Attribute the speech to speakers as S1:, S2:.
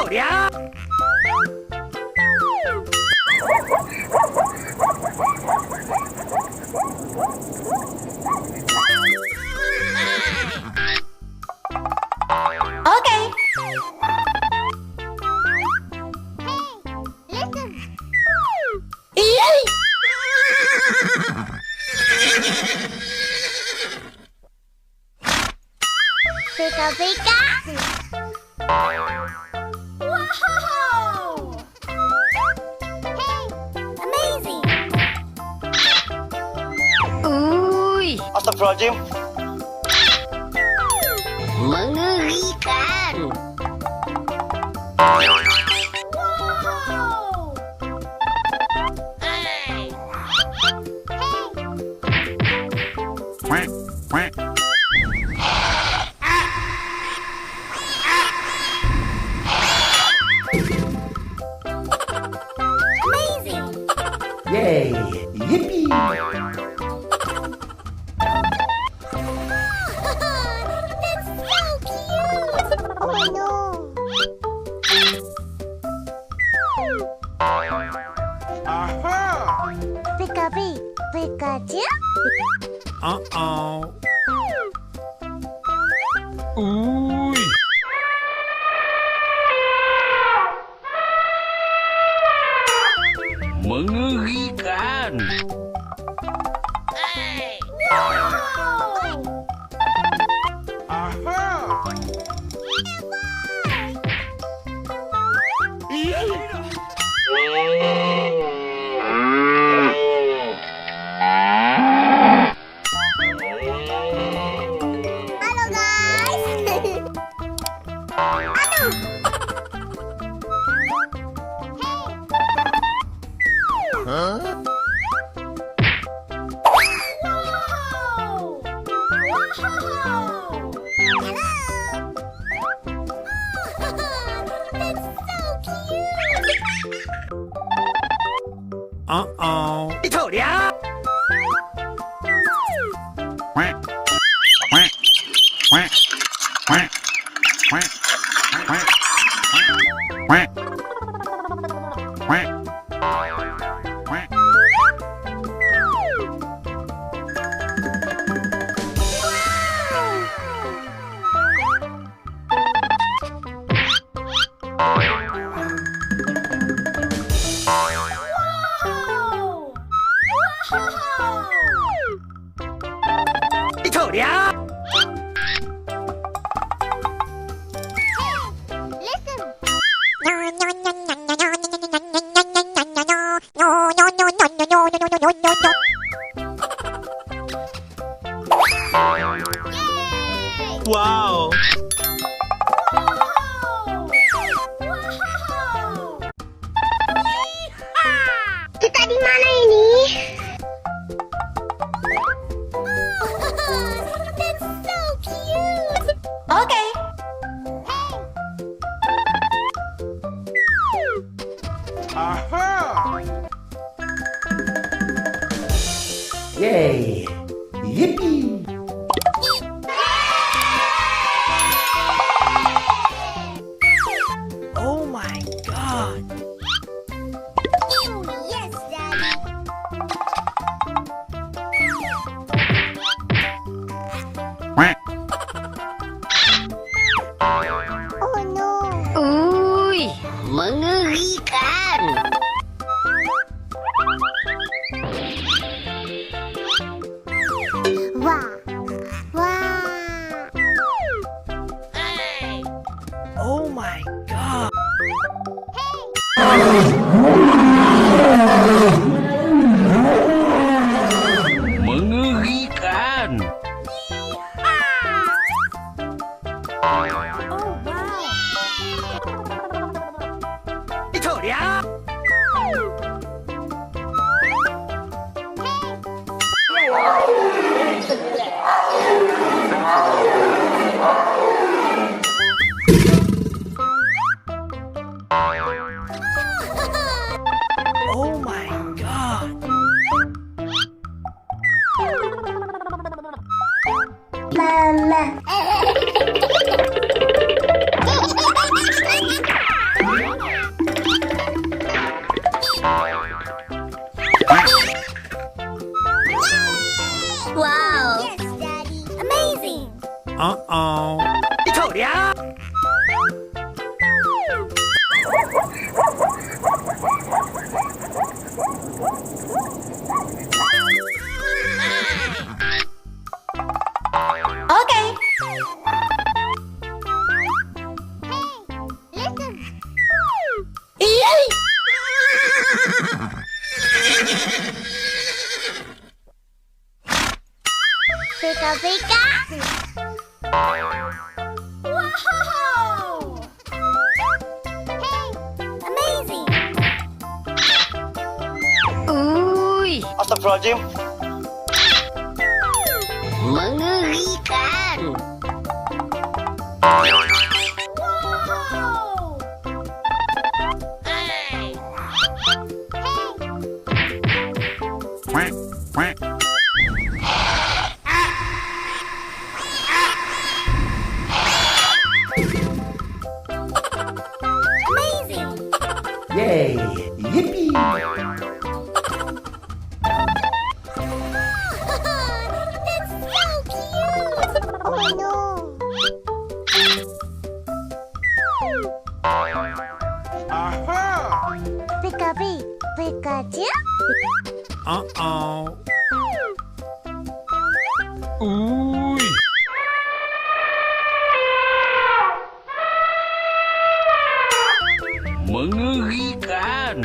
S1: Itu dia.
S2: Oke.
S3: Pika-pika. Wow! Hey, amazing.
S2: Uy,
S4: Astagfirullahaladzim.
S2: mengerikan.
S3: Wow!
S2: Hey.
S3: Amazing.
S1: Yay. Yippee.
S3: That's so cute. Oh no. Pikachu.
S1: Uh-oh. Uy.
S2: Mengerikan. Hey.
S3: Halo guys. Aduh. Wow. Wow. Hello. That's so cute.
S1: Uh-oh. Itu dia. Quack. Quack. Quack. Quack. Quack. Quack. Quack. Quack. Quack.
S3: Wow. Wow.
S1: Itu dia.
S3: Listen. Yay!
S1: Wow.
S3: Wow! Wow! Kita di mana ini? That's so cute.
S2: Oke.
S1: Yay. Yippee. Oh my god.
S3: Oh, yes, Daddy.
S1: Quack.
S3: Oh no.
S2: Uy, mengerikan.
S3: Wah. Wah.
S2: Hey.
S1: Oh my god.
S2: Mengerikan.
S3: Oh, wow.
S1: Itu dia. Oh my god.
S3: Pika-pika. Wow! Hey, amazing.
S2: Uy,
S4: Astagfirullahaladzim.
S2: mengerikan.
S3: Wow!
S2: Hey.
S1: Quack, quack.
S3: Amazing.
S1: Yay! Yippee!
S3: That's so cute. Oh no. Pika-pika. Pikachu.
S1: Uh-oh.
S2: Uy. Mengerikan.